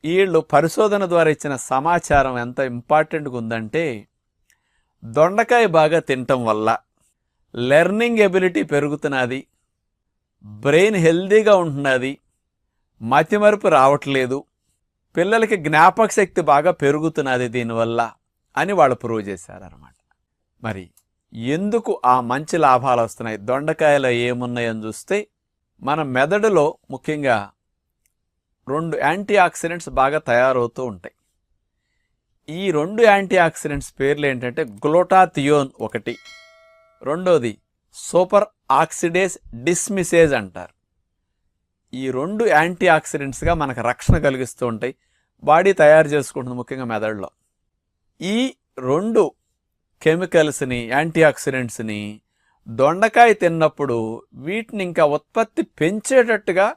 వీళ్ళు పరిశోధన ద్వారా ఇచ్చిన సమాచారం ఎంత ఇంపార్టెంట్గా ఉందంటే, దొండకాయ బాగా తినటం వల్ల లెర్నింగ్ ఎబిలిటీ పెరుగుతున్నది, బ్రెయిన్ హెల్దీగా ఉంటున్నది, మతిమరుపు రావట్లేదు, పిల్లలకి జ్ఞాపక శక్తి బాగా పెరుగుతున్నది దీనివల్ల అని వాళ్ళు ప్రూవ్ చేశారన్నమాట. మరి ఎందుకు ఆ మంచి లాభాలు వస్తున్నాయి? దొండకాయలో ఏమున్నాయని చూస్తే, మన మెదడులో ముఖ్యంగా 2 యాంటీ ఆక్సిడెంట్స్ బాగా తయారవుతూ ఉంటాయి. ఈ 2 యాంటీ ఆక్సిడెంట్స్ పేర్లు ఏంటంటే గ్లూటాథియోన్ ఒకటి, రెండోది సూపర్ ఆక్సిడేస్ డిస్మిసేజ్ అంటారు. ఈ 2 యాంటీ ఆక్సిడెంట్స్గా మనకు రక్షణ కలిగిస్తూ ఉంటాయి, బాడీ తయారు చేసుకుంటుంది ముఖ్యంగా మెదడులో. ఈ 2 కెమికల్స్ని, యాంటీ ఆక్సిడెంట్స్ని దొండకాయ తిన్నప్పుడు వీటిని ఇంకా ఉత్పత్తి పెంచేటట్టుగా